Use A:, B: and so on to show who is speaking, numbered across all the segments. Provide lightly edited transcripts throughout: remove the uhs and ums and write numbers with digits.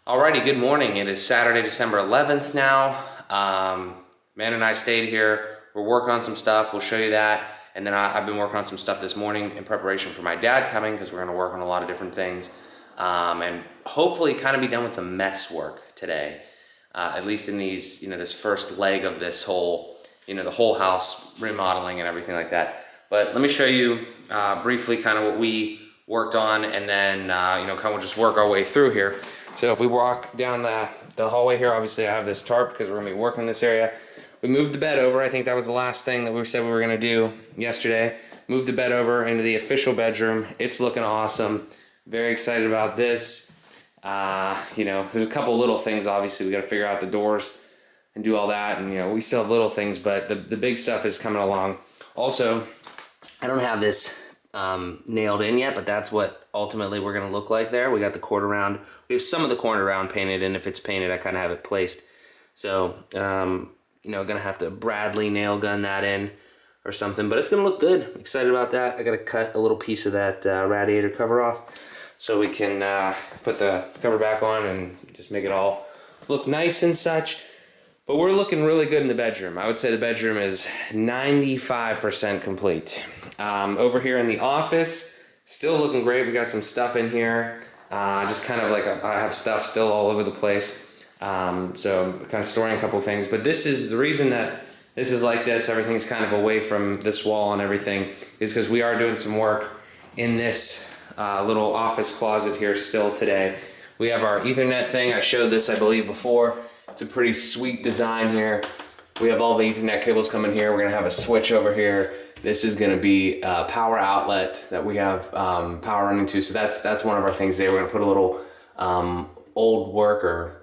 A: Alrighty, good morning. It is Saturday, December 11th now. Man and I stayed here. We're working on some stuff. We'll show you that. And then I've been working on some stuff this morning in preparation for my dad coming because we're going to work on a lot of different things. And hopefully kind of be done with the mess work today. At least in these, this first leg of this whole, the whole house remodeling and everything like that. But let me show you briefly kind of what we worked on, and then, kind of just work our way through here. So if we walk down the hallway here, obviously I have this tarp because we're gonna be working in this area. We moved the bed over. I think that was the last thing that we said we were gonna do yesterday. Moved the bed over into the official bedroom. It's looking awesome. Very excited about this. There's a couple little things, obviously. We gotta figure out the doors and do all that. And, we still have little things, but the big stuff is coming along. Also, I don't have this nailed in yet, but that's what ultimately we're gonna look like there. We got the quarter round. We have some of the corner round painted, and if it's painted, I kind of have it placed. So, gonna have to Bradley nail gun that in or something, but it's gonna look good. Excited about that. I gotta cut a little piece of that radiator cover off so we can put the cover back on and just make it all look nice and such. But we're looking really good in the bedroom. I would say the bedroom is 95% complete. Over here in the office, still looking great. We got some stuff in here. Just kind of like I have stuff still all over the place. So kind of storing a couple things. But this is the reason that this is like this. Everything's kind of away from this wall and everything is because we are doing some work in this little office closet here still today. We have our Ethernet thing. I showed this, I believe, before. It's a pretty sweet design here. We have all the Ethernet cables coming here. We're gonna have a switch over here. This is gonna be a power outlet that we have power running to. So that's one of our things today. We're gonna put a little old work,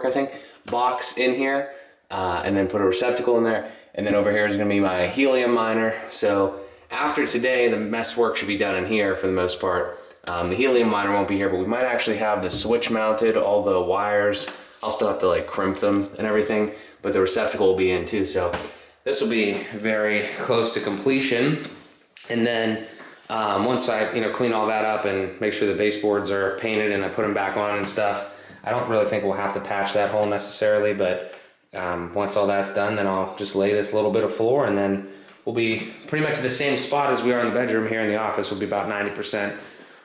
A: I think, box in here, and then put a receptacle in there. And then over here is gonna be my helium miner. So after today, the mess work should be done in here for the most part. The helium miner won't be here, but we might actually have the switch mounted, all the wires. I'll still have to crimp them and everything, but the receptacle will be in too. So this will be very close to completion. And then once I clean all that up and make sure the baseboards are painted and I put them back on and stuff, I don't really think we'll have to patch that hole necessarily, but once all that's done, then I'll just lay this little bit of floor, and then we'll be pretty much the same spot as we are in the bedroom here in the office. We'll be about 90%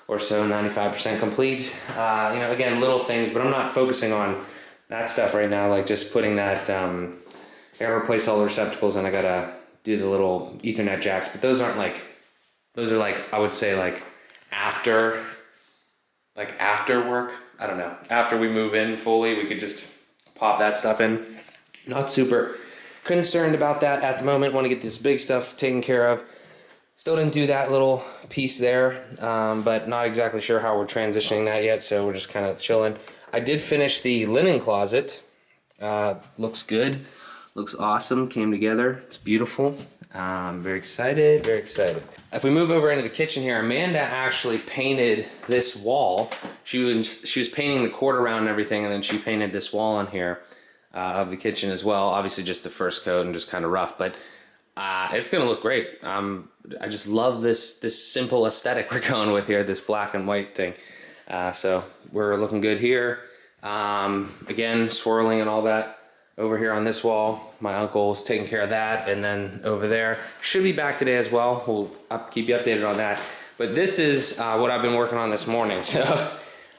A: or so, 95% complete. Again, little things, but I'm not focusing on that stuff right now, like just putting that, I gotta replace all the receptacles and I gotta do the little Ethernet jacks, but those aren't those are I would say after work. I don't know. After we move in fully, we could just pop that stuff in. Not super concerned about that at the moment. Want to get this big stuff taken care of. Still didn't do that little piece there, but not exactly sure how we're transitioning that yet, so we're just kind of chilling. I did finish the linen closet. Looks good. Looks awesome. Came together. It's beautiful. Very excited. Very excited. If we move over into the kitchen here, Amanda actually painted this wall. She was painting the quarter round and everything, and then she painted this wall in here of the kitchen as well. Obviously just the first coat and just kind of rough, but it's gonna look great. I just love this simple aesthetic we're going with here, this black and white thing. So we're looking good here. Again, swirling and all that over here on this wall. My uncle's taking care of that, and then over there should be back today as well. We'll keep you updated on that. But this is what I've been working on this morning. So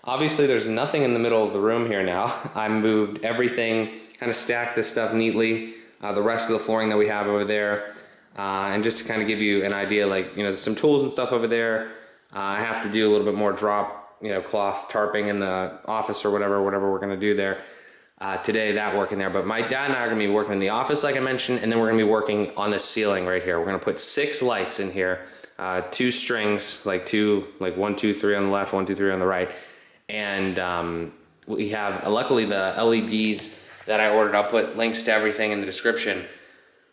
A: obviously there's nothing in the middle of the room here now. I moved everything, kind of stacked this stuff neatly. The rest of the flooring that we have over there, and just to kind of give you an idea, there's some tools and stuff over there. I have to do a little bit more drop cloth tarping in the office or whatever we're gonna do there today, that work in there. But my dad and I are gonna be working in the office, like I mentioned, and then we're gonna be working on this ceiling right here. We're gonna put 6 lights in here, 2 strings, 1, 2, 3 on the left, 1, 2, 3 on the right. And we have, luckily the LEDs that I ordered, I'll put links to everything in the description.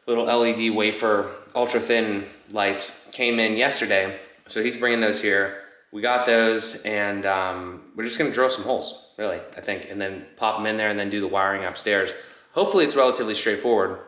A: Little LED wafer, ultra thin lights came in yesterday. So he's bringing those here. We got those, and we're just gonna drill some holes, really, I think, and then pop them in there and then do the wiring upstairs. Hopefully it's relatively straightforward.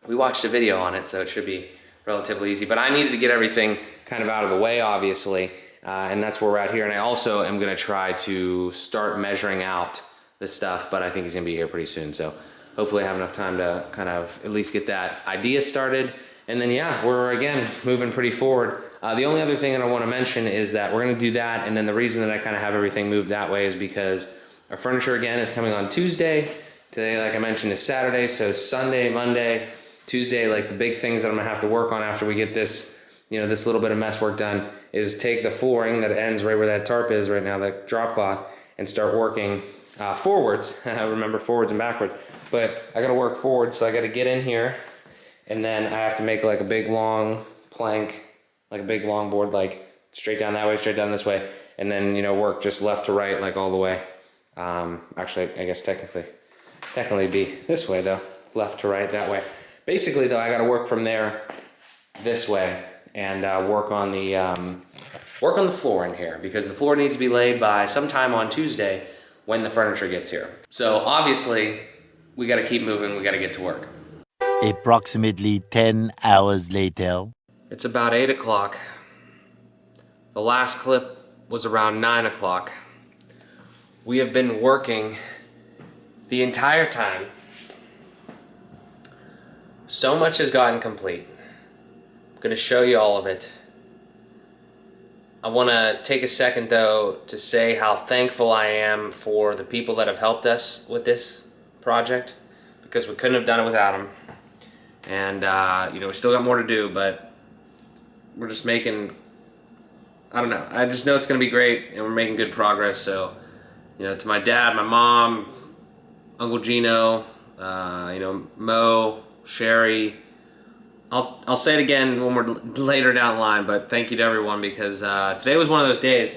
A: We watched a video on it, so it should be relatively easy, but I needed to get everything kind of out of the way, obviously, And that's where we're at here. And I also am gonna try to start measuring out this stuff, but I think he's gonna be here pretty soon. So hopefully I have enough time to kind of at least get that idea started. And then yeah, we're again moving pretty forward. The only other thing that I wanna mention is that we're gonna do that. And then the reason that I kind of have everything moved that way is because our furniture again is coming on Tuesday. Today, like I mentioned, is Saturday. So Sunday, Monday, Tuesday, like the big things that I'm gonna have to work on after we get this, you know, this little bit of mess work done is take the flooring that ends right where that tarp is right now, that drop cloth, and start working forwards. Remember, forwards and backwards. But I gotta work forward, so I gotta get in here, and then I have to make like a big long plank, like a big long board, like straight down that way, straight down this way, and then, you know, work just left to right, like all the way. Actually, I guess technically be this way though, left to right that way. Basically though, I gotta work from there this way and work on the floor in here, because the floor needs to be laid by sometime on Tuesday when the furniture gets here. So obviously we gotta keep moving, we gotta get to work.
B: Approximately 10 hours later.
A: It's about 8 o'clock. The last clip was around 9 o'clock. We have been working the entire time. So much has gotten complete. I'm gonna show you all of it. I wanna take a second though to say how thankful I am for the people that have helped us with this project, because we couldn't have done it without them. And you know, we still got more to do, but we're just making, I don't know, I just know it's gonna be great and we're making good progress. So, you know, to my dad, my mom, Uncle Gino, you know, Mo, Sherry, I'll say it again when we're later down the line, but thank you to everyone, because today was one of those days,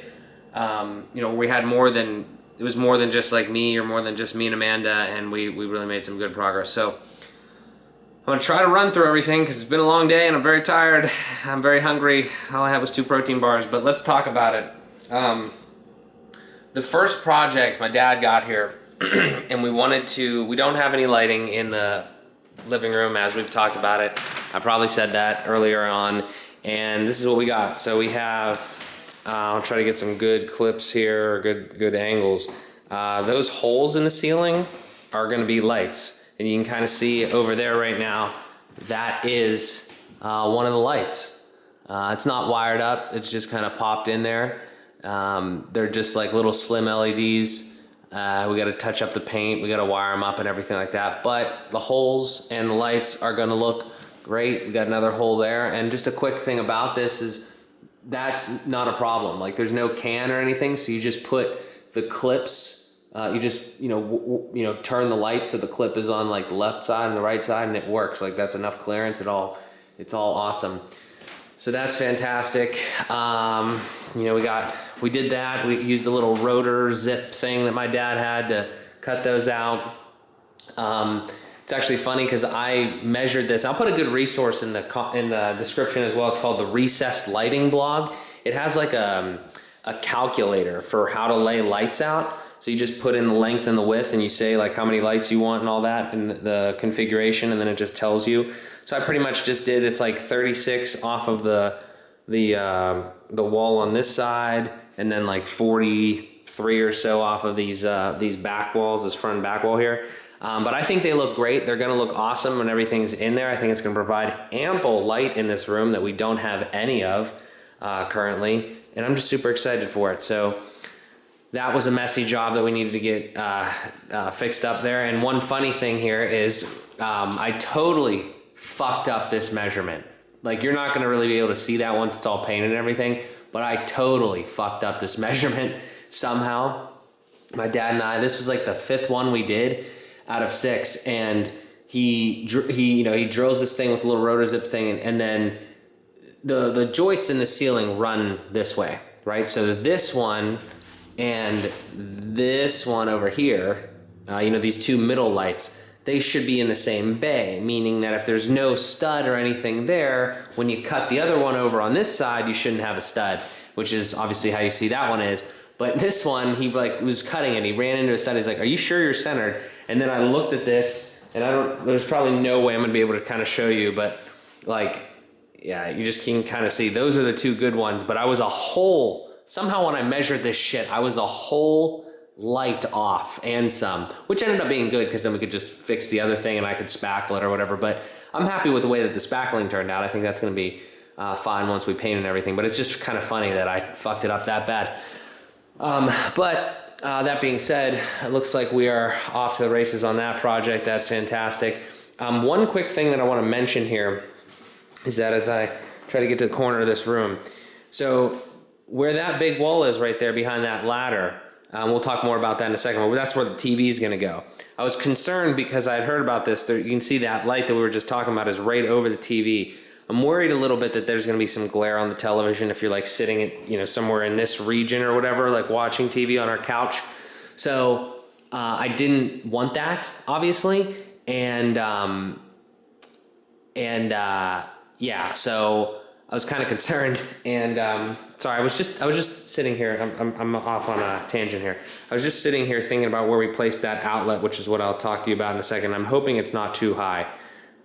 A: you know, we had it was more than just like me, or more than just me and Amanda, and we really made some good progress. So I'm gonna try to run through everything because it's been a long day and I'm very tired. I'm very hungry. All I had was 2 protein bars, but let's talk about it. The first project, my dad got here and we don't have any lighting in the living room, as we've talked about it. I probably said that earlier on, and this is what we got. So we have, I'll try to get some good clips here, good angles. Those holes in the ceiling are gonna be lights. And you can kind of see over there right now, that is one of the lights. It's not wired up, it's just kind of popped in there. They're just like little slim LEDs. We gotta touch up the paint, we gotta wire them up and everything like that. But the holes and the lights are gonna look great. We got another hole there. And just a quick thing about this is that's not a problem. Like there's no can or anything, so you just put the clips, you just, you know, turn the light so the clip is on like the left side and the right side, and it works. Like that's enough clearance. It's all awesome. So that's fantastic. You know, we did that. We used a little rotor zip thing that my dad had to cut those out. It's actually funny because I measured this. I'll put a good resource in the description as well. It's called the Recessed Lighting blog. It has like a calculator for how to lay lights out. So you just put in the length and the width, and you say like how many lights you want and all that, and the configuration, and then it just tells you. So I pretty much just did, it's like 36 off of the wall on this side, and then like 43 or so off of these back walls, this front and back wall here. But I think they look great. They're gonna look awesome when everything's in there. I think it's gonna provide ample light in this room that we don't have any of currently, and I'm just super excited for it. So that was a messy job that we needed to get fixed up there. And one funny thing here is I totally fucked up this measurement. Like you're not gonna really be able to see that once it's all painted and everything, but I totally fucked up this measurement somehow. My dad and I, this was like the 5th one we did out of 6, and he drills this thing with a little rotor zip thing, and then the joists in the ceiling run this way, right? So this one and this one over here, you know, these 2 middle lights, they should be in the same bay, meaning that if there's no stud or anything there, when you cut the other one over on this side, you shouldn't have a stud, which is obviously how you see that one is. But this one, he like was cutting it, he ran into a stud, he's like, are you sure you're centered? And then I looked at this, and there's probably no way I'm gonna be able to kind of show you, but like, yeah, you just can kind of see, those are the 2 good ones, but I was a whole somehow when I measured this shit, I was a whole light off and some, which ended up being good because then we could just fix the other thing and I could spackle it or whatever. But I'm happy with the way that the spackling turned out. I think that's going to be fine once we paint and everything. But it's just kind of funny that I fucked it up that bad. But that being said, it looks like we are off to the races on that project. That's fantastic. One quick thing that I want to mention here is that as I try to get to the corner of this room, so where that big wall is right there behind that ladder, we'll talk more about that in a second, but that's where the TV is going to go. I was concerned because I'd heard about this. There, you can see that light that we were just talking about is right over the TV. I'm worried a little bit that there's going to be some glare on the television if you're like sitting at, you know, somewhere in this region or whatever, like watching TV on our couch. So I didn't want that, obviously. And yeah, so I was kind of concerned, and sorry, I was just sitting here. I'm off on a tangent here. I was just sitting here thinking about where we placed that outlet, which is what I'll talk to you about in a second. I'm hoping it's not too high.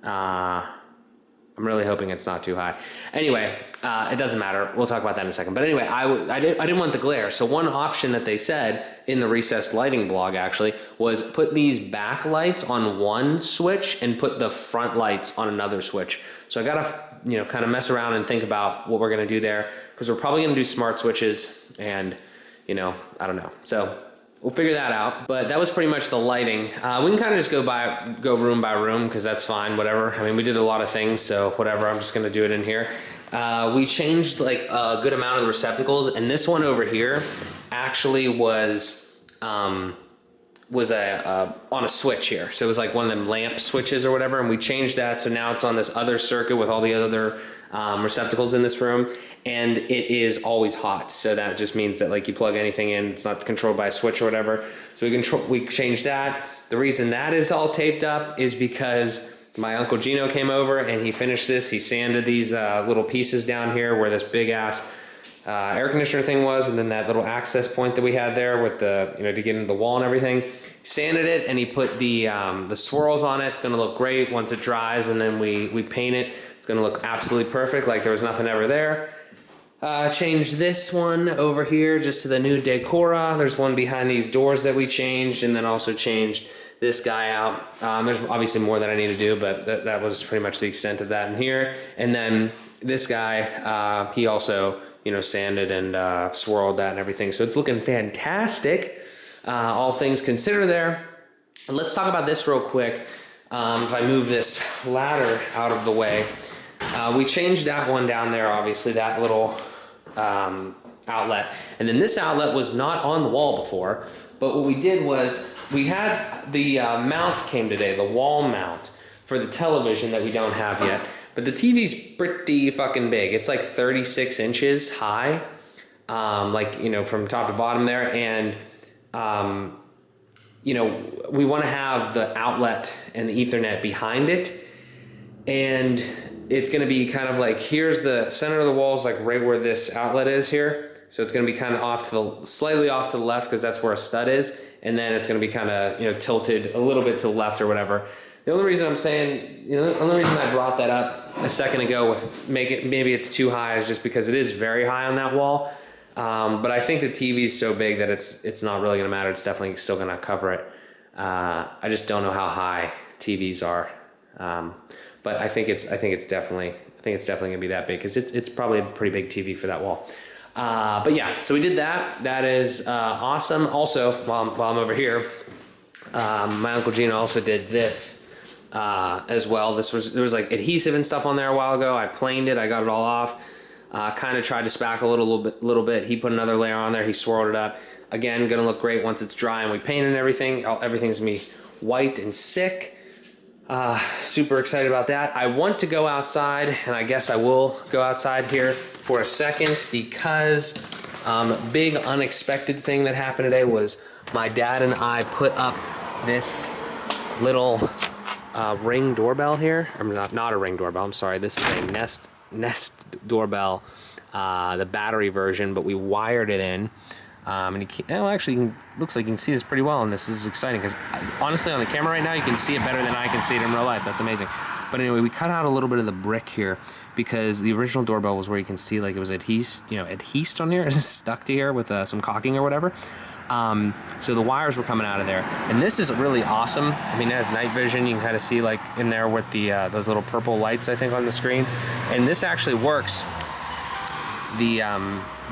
A: I'm really hoping it's not too high. Anyway, it doesn't matter. We'll talk about that in a second. But anyway, I didn't want the glare. So one option that they said in the recessed lighting blog actually was put these back lights on one switch and put the front lights on another switch. So I gotta, you know, kind of mess around and think about what we're gonna do there, because we're probably gonna do smart switches, and you know, I don't know. So we'll figure that out. But that was pretty much the lighting. We can kind of just go room by room, because that's fine, whatever. I mean, we did a lot of things, so whatever, I'm just gonna do it in here. We changed like a good amount of the receptacles, and this one over here actually was on a switch here. So it was like one of them lamp switches or whatever, and we changed that, so now it's on this other circuit with all the other receptacles in this room, and it is always hot. So that just means that like you plug anything in, it's not controlled by a switch or whatever. So we changed that. The reason that is all taped up is because my Uncle Gino came over and he finished this. He sanded these little pieces down here where this big ass air conditioner thing was, and then that little access point that we had there with the, you know, to get into the wall and everything. He sanded it and he put the swirls on it. It's gonna look great once it dries, and then we paint it. It's gonna look absolutely perfect, like there was nothing ever there. Changed this one over here just to the new decora. There's one behind these doors that we changed, and then also changed this guy out. There's obviously more that I need to do, but that was pretty much the extent of that in here. And then this guy, he also, you know, sanded and swirled that and everything. So it's looking fantastic, all things considered there. And let's talk about this real quick. If I move this ladder out of the way, we changed that one down there, obviously, that little outlet. And then this outlet was not on the wall before, but what we did was we had the mount came today, the wall mount for the television that we don't have yet. But the TV's pretty fucking big. It's like 36 inches high, like, you know, from top to bottom there. And, you know, we want to have the outlet and the Ethernet behind it. And it's going to be kind of like, here's the center of the walls, like right where this outlet is here. So it's going to be kind of off to the, slightly off to the left, because that's where a stud is. And then it's going to be kind of, you know, tilted a little bit to the left or whatever. The only reason I'm saying, you know, the only reason I brought that up a second ago with maybe it's too high is just because it is very high on that wall. But I think the TV is so big that it's not really going to matter. It's definitely still going to cover it. I just don't know how high TVs are. But I think it's definitely going to be that big, because it's probably a pretty big TV for that wall. But yeah, so we did that. That is awesome. Also, while I'm over here, my Uncle Gino also did this as well. There was like adhesive and stuff on there a while ago. I planed it. I got it all off. Kind of tried to spackle it a little bit. He put another layer on there. He swirled it up. Again, gonna look great once it's dry and we paint and everything. Everything's gonna be white and sick. Super excited about that. I want to go outside, and I guess I will go outside here for a second, because big unexpected thing that happened today was my dad and I put up this little Ring doorbell here. I'm not a Ring doorbell, I'm sorry. This is a Nest doorbell, the battery version, but we wired it in. And actually, looks like you can see this pretty well, and this is exciting, because honestly, on the camera right now, you can see it better than I can see it in real life. That's amazing. But anyway, we cut out a little bit of the brick here because the original doorbell was where you can see like it was adhesed on here, it's stuck to here with some caulking or whatever. So the wires were coming out of there, and this is really awesome. I mean, it has night vision. You can kind of see like in there with the those little purple lights, I think, on the screen. And this actually works. The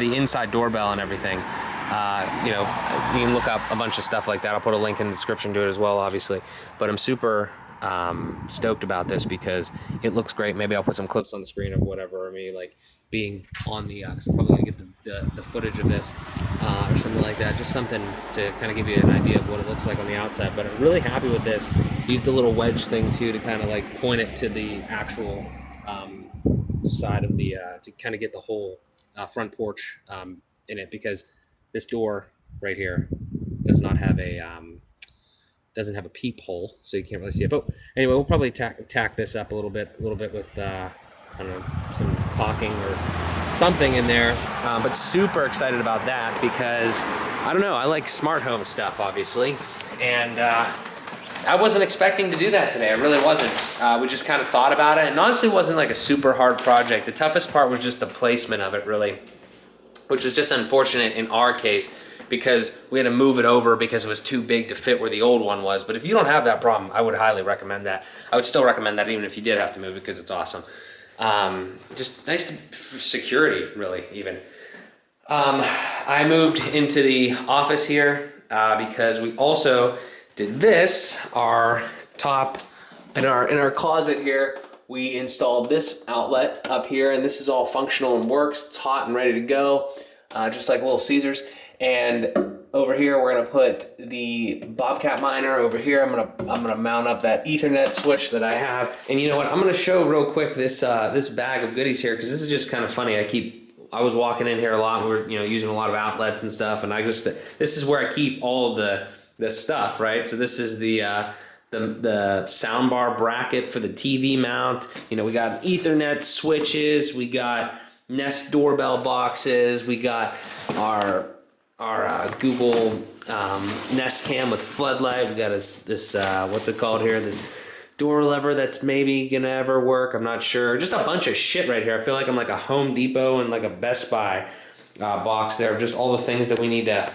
A: inside doorbell and everything. You know, you can look up a bunch of stuff like that. I'll put a link in the description to it as well, obviously. But I'm super stoked about this because it looks great. Maybe I'll put some clips on the screen of whatever, me like being on the, because I'm probably gonna get the footage of this or something like that. Just something to kind of give you an idea of what it looks like on the outside. But I'm really happy with this. Used the little wedge thing too to kind of like point it to the actual side of the, to kind of get the whole front porch in it, because this door right here does not have a doesn't have a peephole, so you can't really see it. But anyway, we'll probably tack this up a little bit with I don't know, some caulking or something in there. But super excited about that because I don't know, I like smart home stuff, obviously, and I wasn't expecting to do that today. I really wasn't. We just kind of thought about it, and honestly, it wasn't like a super hard project. The toughest part was just the placement of it, really, which was just unfortunate in our case because we had to move it over because it was too big to fit where the old one was. But if you don't have that problem, I would highly recommend that. I would still recommend that even if you did have to move it because it's awesome. Just nice for security, really, even. I moved into the office here because we also did this, our top, in our closet here, we installed this outlet up here, and this is all functional and works. It's hot and ready to go, just like Little Caesars. And over here, we're gonna put the Bobcat miner. Over here, I'm gonna mount up that Ethernet switch that I have. And you know what? I'm gonna show real quick this this bag of goodies here because this is just kind of funny. I was walking in here a lot. We were using a lot of outlets and stuff, and this is where I keep all of the stuff, right? So this is the soundbar bracket for the TV mount. You know, we got Ethernet switches, we got Nest doorbell boxes, we got our Google Nest Cam with floodlight. We got this what's it called here? This door lever that's maybe gonna ever work. I'm not sure. Just a bunch of shit right here. I feel like I'm like a Home Depot and like a Best Buy box there of just all the things that we need to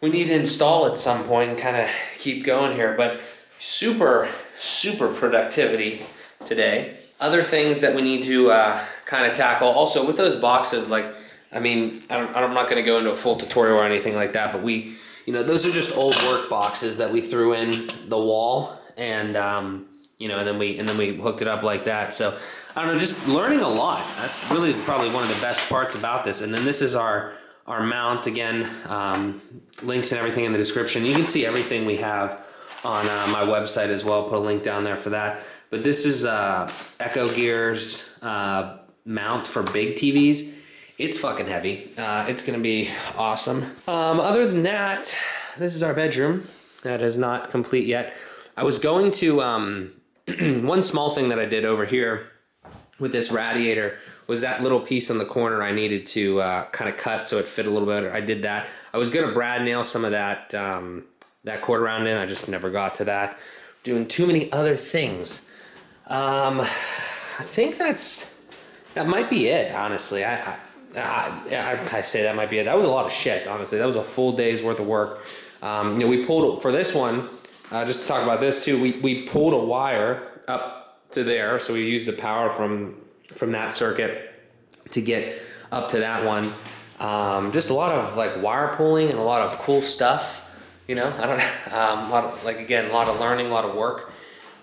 A: install at some point and kind of keep going here. But super productivity today. Other things that we need to kind of tackle also with those boxes, like, I mean, I'm not going to go into a full tutorial or anything like that, but those are just old work boxes that we threw in the wall, and and then we hooked it up like that. So I don't know, just learning a lot. That's really probably one of the best parts about this. And then this is our mount again. Links and everything in the description. You can see everything we have on my website as well. Put a link down there for that. But this is Echo Gear's mount for big TVs. It's fucking heavy. It's gonna be awesome. Other than that, this is our bedroom. That is not complete yet. I was going to, one small thing that I did over here with this radiator was that little piece on the corner I needed to kind of cut so it fit a little better. I did that. I was gonna brad nail some of that, that quarter round in. I just never got to that. Doing too many other things. I think that might be it, honestly. I say that might be it. That was a lot of shit, honestly. That was a full day's worth of work. We pulled, for this one, just to talk about this too, we pulled a wire up to there, so we used the power from that circuit to get up to that one. Just a lot of like wire pulling and a lot of cool stuff. I don't a lot of, like, again, a lot of learning, a lot of work.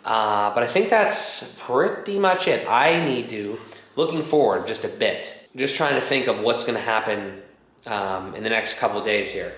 A: But I think that's pretty much it. I need to, looking forward just a bit, just trying to think of what's going to happen in the next couple of days here.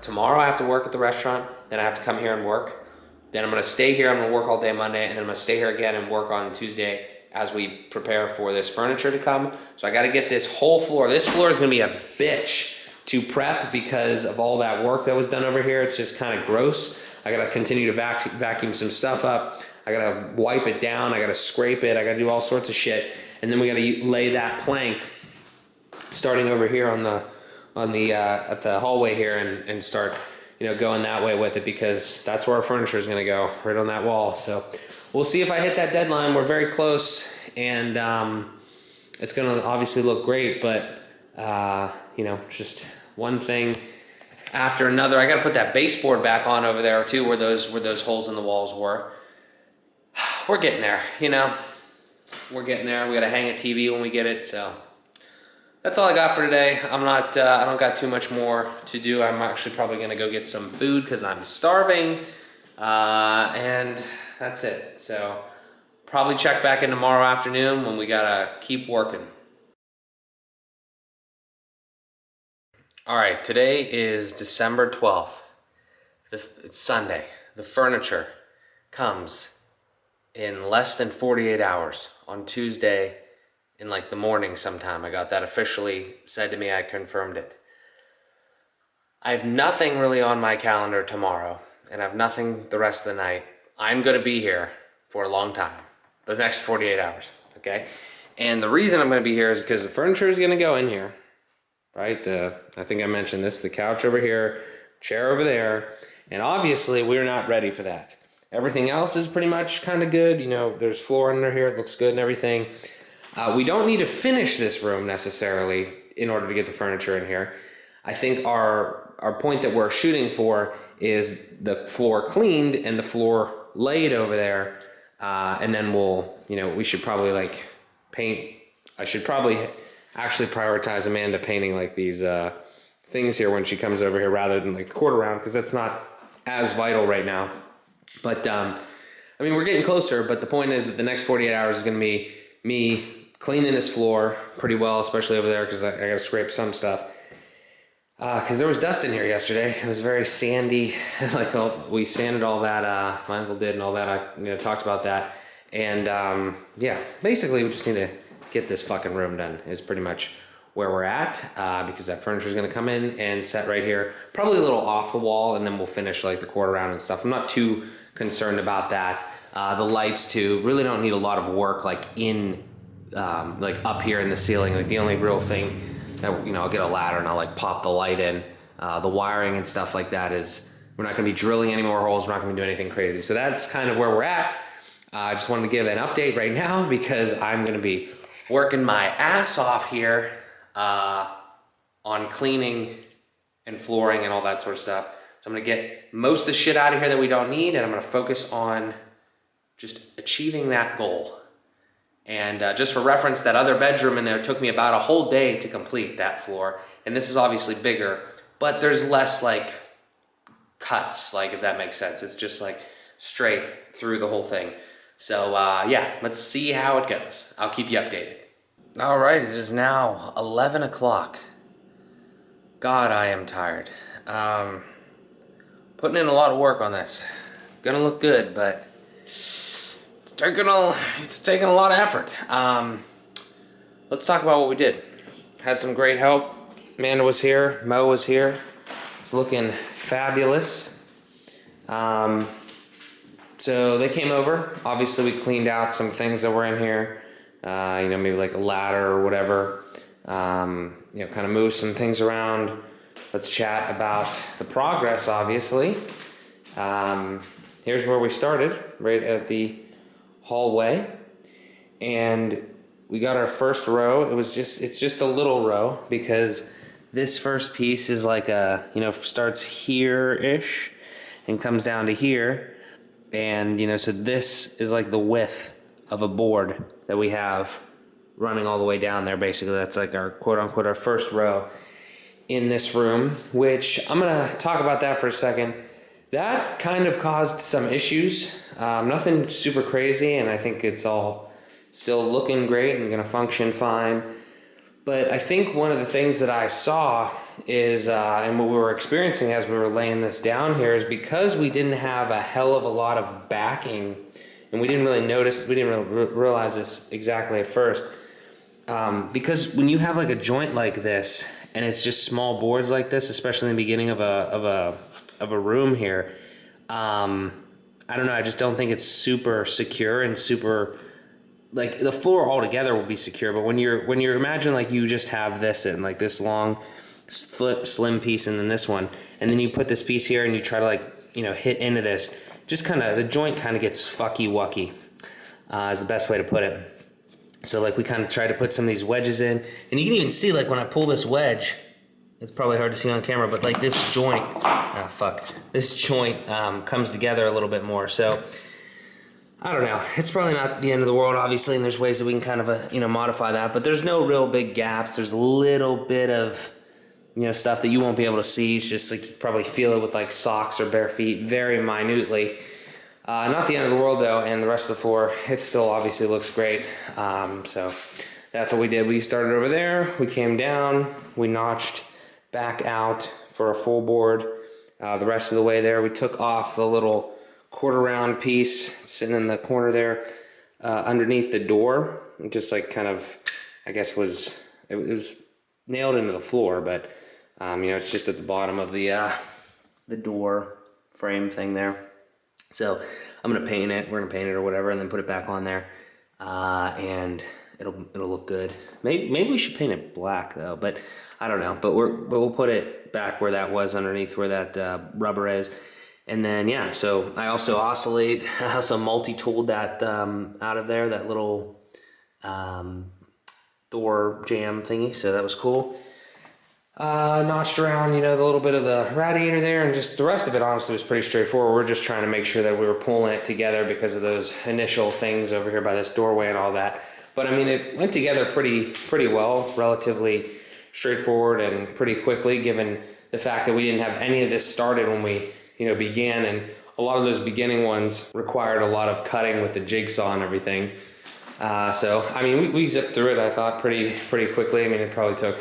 A: Tomorrow I have to work at the restaurant, then I have to come here and work. Then I'm going to stay here, I'm going to work all day Monday, and then I'm going to stay here again and work on Tuesday as we prepare for this furniture to come. So I got to get this whole floor. This floor is going to be a bitch to prep because of all that work that was done over here. It's just kind of gross. I got to continue to vacuum some stuff up. I got to wipe it down. I got to scrape it. I got to do all sorts of shit. And then we got to lay that plank starting over here on the at the hallway here and start going that way with it, because that's where our furniture is going to go, right on that wall. So we'll see if I hit that deadline. We're very close, and it's gonna obviously look great, but you know, just one thing after another. I gotta put that baseboard back on over there too, where those holes in the walls were. We're getting there, you know. We're getting there. We gotta hang a TV when we get it. So that's all I got for today. I'm not. I don't got too much more to do. I'm actually probably gonna go get some food because I'm starving, and that's it. So probably check back in tomorrow afternoon when we gotta keep working. All right, today is December 12th. It's Sunday. The furniture comes in less than 48 hours on Tuesday in like the morning sometime. I got that officially said to me. I confirmed it. I have nothing really on my calendar tomorrow, and I have nothing the rest of the night. I'm gonna be here for a long time, the next 48 hours, okay? And the reason I'm gonna be here is because the furniture is gonna go in here, right? I think I mentioned this, the couch over here, chair over there, and obviously we're not ready for that. Everything else is pretty much kind of good. You know, there's floor under here, it looks good and everything. We don't need to finish this room necessarily in order to get the furniture in here. I think our point that we're shooting for is the floor cleaned and the floor laid over there, and then we should probably like paint. I should probably actually prioritize Amanda painting like these things here when she comes over here rather than like the quarter round, because that's not as vital right now. But I mean, we're getting closer, but the point is that the next 48 hours is going to be me cleaning this floor pretty well, especially over there, because I got to scrape some stuff. Because there was dust in here yesterday. It was very sandy. Like we sanded all that, my uncle did and all that. I talked about that. And yeah, basically we just need to get this fucking room done is pretty much where we're at, because that furniture is going to come in and set right here, probably a little off the wall, and then we'll finish like the quarter round and stuff. I'm not too concerned about that. The lights too really don't need a lot of work like in like up here in the ceiling. Like the only real thing that, I'll get a ladder and I'll like pop the light in. The wiring and stuff like that is, we're not going to be drilling any more holes. We're not going to do anything crazy. So that's kind of where we're at. I just wanted to give an update right now because I'm going to be working my ass off here on cleaning and flooring and all that sort of stuff. So I'm gonna get most of the shit out of here that we don't need, and I'm gonna focus on just achieving that goal. And just for reference, that other bedroom in there took me about a whole day to complete that floor. And this is obviously bigger, but there's less like cuts, like if that makes sense. It's just like straight through the whole thing. So yeah, let's see how it goes. I'll keep you updated. All right, it is now 11 o'clock. God, I am tired. Putting in a lot of work on this. Gonna look good, but it's taking a lot of effort. Let's talk about what we did. Had some great help. Amanda was here, Mo was here. It's looking fabulous. So they came over. Obviously, we cleaned out some things that were in here. Maybe like a ladder or whatever. Kind of move some things around. Let's chat about the progress, obviously. Here's where we started, right at the hallway. And we got our first row. It's just a little row because this first piece is like starts here-ish and comes down to here. And, so this is like the width of a board that we have running all the way down there. Basically, that's like our quote-unquote our first row in this room, which I'm gonna talk about that for a second. That kind of caused some issues. Nothing super crazy, and I think it's all still looking great and gonna function fine. But I think one of the things that I saw is, and what we were experiencing as we were laying this down here, is because we didn't have a hell of a lot of backing, and we didn't really realize this exactly at first. Because when you have like a joint like this, and it's just small boards like this, especially in the beginning of a room here, I don't know. I just don't think it's super secure and super, like the floor altogether will be secure. But when you're imagine like you just have this in like this long, slim piece, and then this one, and then you put this piece here and you try to hit into this. just kind of, the joint kind of gets fucky-wucky, is the best way to put it. So like we kind of try to put some of these wedges in, and you can even see like when I pull this wedge, it's probably hard to see on camera, but like this joint, this joint comes together a little bit more. So I don't know, it's probably not the end of the world, obviously, and there's ways that we can kind of, modify that, but there's no real big gaps. There's a little bit of, stuff that you won't be able to see. It's just like you probably feel it with like socks or bare feet very minutely. Not the end of the world though, and the rest of the floor, it still obviously looks great. So that's what we did. We started over there, we came down, we notched back out for a full board. The rest of the way there, we took off the little quarter round piece sitting in the corner there underneath the door. It just like kind of, I guess it was nailed into the floor, but it's just at the bottom of the door frame thing there. So I'm gonna paint it. We're gonna paint it or whatever, and then put it back on there, and it'll look good. Maybe we should paint it black though, but I don't know. But we'll put it back where that was underneath where that rubber is, and then yeah. So I also multi-tooled that out of there, that little door jam thingy. So that was cool. Notched around, the little bit of the radiator there, and just the rest of it honestly was pretty straightforward. We're just trying to make sure that we were pulling it together because of those initial things over here by this doorway and all that. But I mean, it went together pretty well, relatively straightforward and pretty quickly, given the fact that we didn't have any of this started when we, began, and a lot of those beginning ones required a lot of cutting with the jigsaw and everything. So I mean, we zipped through it, I thought, pretty quickly. I mean, it probably took,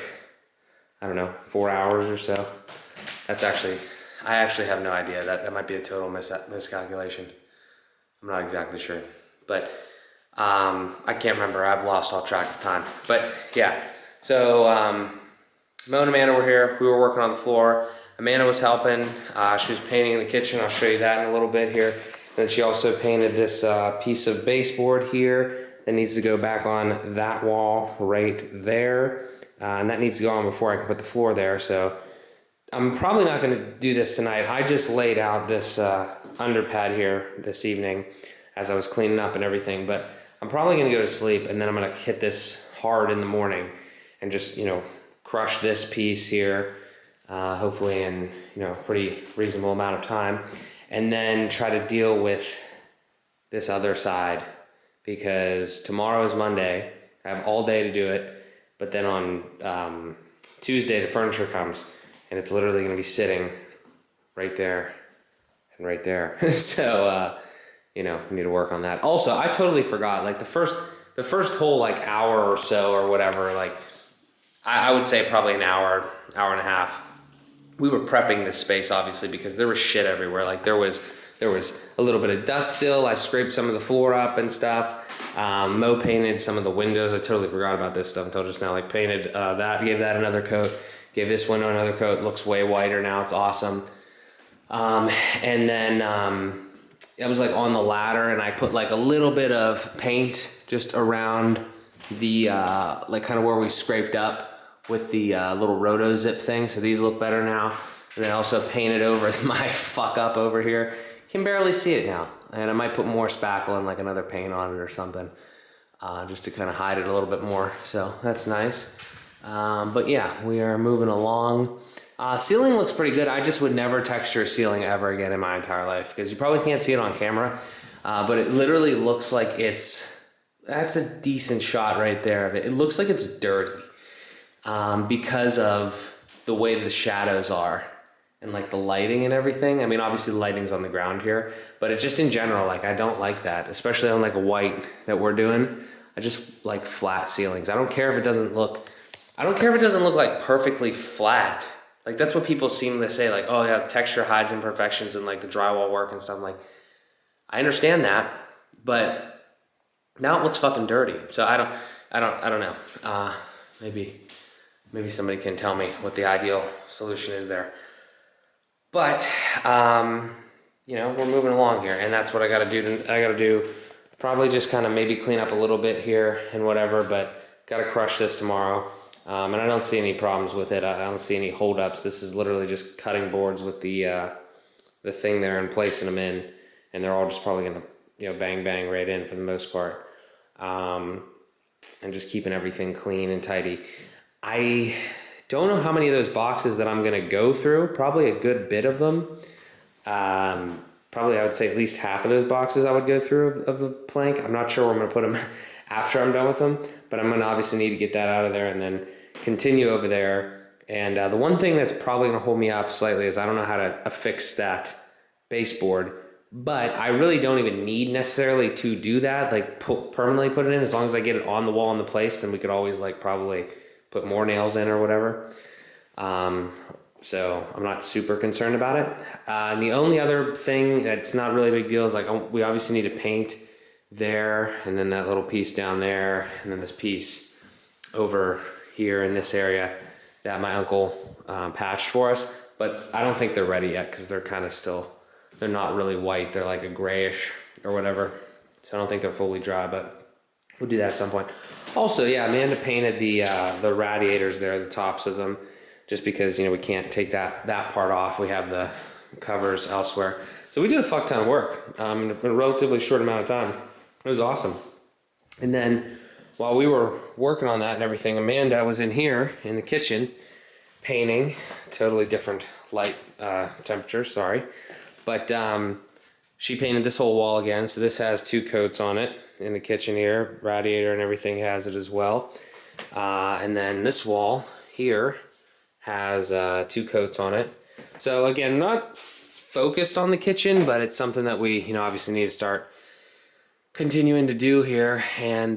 A: I don't know, 4 hours or so. I actually have no idea. That might be a total miscalculation. I'm not exactly sure, but I can't remember. I've lost all track of time. But yeah, so Mo and Amanda were here. We were working on the floor. Amanda was helping. She was painting in the kitchen. I'll show you that in a little bit here. Then she also painted this piece of baseboard here that needs to go back on that wall right there. And that needs to go on before I can put the floor there. So I'm probably not going to do this tonight. I just laid out this underpad here this evening as I was cleaning up and everything. But I'm probably going to go to sleep, and then I'm going to hit this hard in the morning and just, crush this piece here, hopefully in, a pretty reasonable amount of time. And then try to deal with this other side, because tomorrow is Monday. I have all day to do it. But then on Tuesday, the furniture comes, and it's literally going to be sitting right there and right there. So, we need to work on that. Also, I totally forgot, like the first whole like hour or so or whatever, like I would say probably an hour and a half. We were prepping this space, obviously, because there was shit everywhere. Like there was a little bit of dust still. I scraped some of the floor up and stuff. Mo painted some of the windows. I totally forgot about this stuff until just now. Like painted that, gave that another coat, gave this window another coat. It looks way whiter now. It's awesome. And then I was like on the ladder, and I put like a little bit of paint just around the like kind of where we scraped up with the little roto zip thing. So these look better now. And then also painted over my fuck up over here. You can barely see it now. And I might put more spackle and like another paint on it or something, just to kind of hide it a little bit more. So that's nice. But yeah, we are moving along. Ceiling looks pretty good. I just would never texture a ceiling ever again in my entire life, because you probably can't see it on camera. But it literally looks like that's a decent shot right there of it. It looks like it's dirty, because of the way the shadows are. And like the lighting and everything. I mean, obviously the lighting's on the ground here, but it just in general, like I don't like that, especially on like a white that we're doing. I just like flat ceilings. I don't care if it doesn't look like perfectly flat. Like that's what people seem to say, like, oh yeah, texture hides imperfections and like the drywall work and stuff. I'm like, I understand that, but now it looks fucking dirty. So I don't know. Maybe somebody can tell me what the ideal solution is there. But, we're moving along here, and that's what I got to do. I got to do probably just kind of maybe clean up a little bit here and whatever, but got to crush this tomorrow. And I don't see any problems with it. I don't see any holdups. This is literally just cutting boards with the thing there and placing them in. and they're all just probably gonna, bang bang right in for the most part. And just keeping everything clean and tidy. I don't know how many of those boxes that I'm gonna go through. Probably a good bit of them. Probably I would say at least half of those boxes I would go through of the plank. I'm not sure where I'm gonna put them after I'm done with them, but I'm gonna obviously need to get that out of there and then continue over there. And the one thing that's probably gonna hold me up slightly is I don't know how to affix that baseboard, but I really don't even need necessarily to do that, like permanently put it in. As long as I get it on the wall in the place, then we could always like probably put more nails in or whatever. So I'm not super concerned about it. And the only other thing that's not really a big deal is like we obviously need to paint there, and then that little piece down there, and then this piece over here in this area that my uncle patched for us. But I don't think they're ready yet because they're kind of still, they're not really white. They're like a grayish or whatever. So I don't think they're fully dry, but we'll do that at some point. Also, yeah, Amanda painted the radiators there, the tops of them, just because, we can't take that part off. We have the covers elsewhere. So we did a fuck ton of work in a relatively short amount of time. It was awesome. And then while we were working on that and everything, Amanda was in here in the kitchen painting, totally different light temperature, sorry. But she painted this whole wall again. So this has 2 coats on it in the kitchen here. Radiator and everything has it as well. And then this wall here has 2 coats on it. So again, not focused on the kitchen, but it's something that we, obviously need to start continuing to do here. And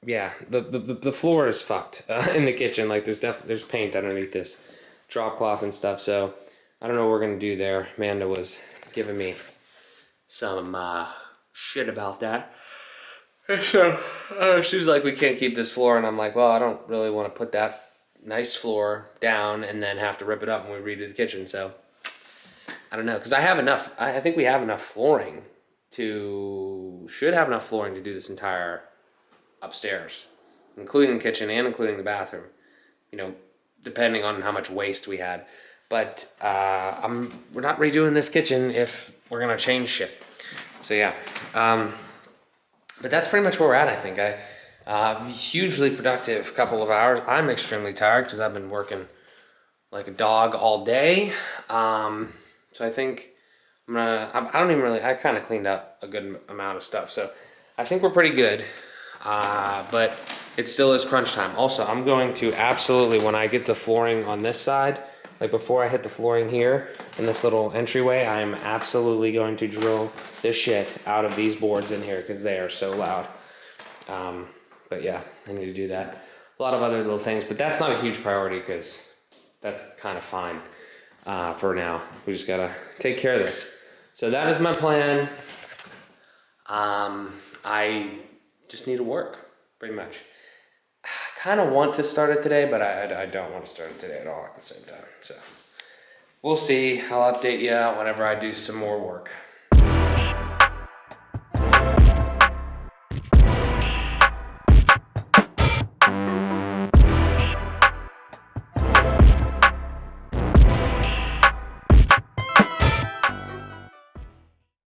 A: yeah, the floor is fucked in the kitchen. Like there's paint underneath this drop cloth and stuff. So I don't know what we're gonna do there. Amanda was giving me some shit about that. So she was like, we can't keep this floor, and I'm like, well, I don't really want to put that nice floor down and then have to rip it up when we redo the kitchen. So I don't know, because I have enough. I think we have enough flooring should have enough flooring to do this entire upstairs, including the kitchen and including the bathroom. Depending on how much waste we had. But we're not redoing this kitchen if we're gonna change shit. So yeah. But that's pretty much where we're at, I think. Hugely productive couple of hours. I'm extremely tired because I've been working like a dog all day. So I think I kind of cleaned up a good amount of stuff. So I think we're pretty good. But it still is crunch time. Also, I'm going to absolutely, when I get the flooring on this side, like before I hit the flooring here in this little entryway, I am absolutely going to drill this shit out of these boards in here because they are so loud. But yeah, I need to do that. A lot of other little things, but that's not a huge priority because that's kind of fine for now. We just gotta take care of this. So that is my plan. I just need to work, pretty much. I kind of want to start it today, but I don't want to start it today at all at the same time. So we'll see. I'll update you whenever I do some more work.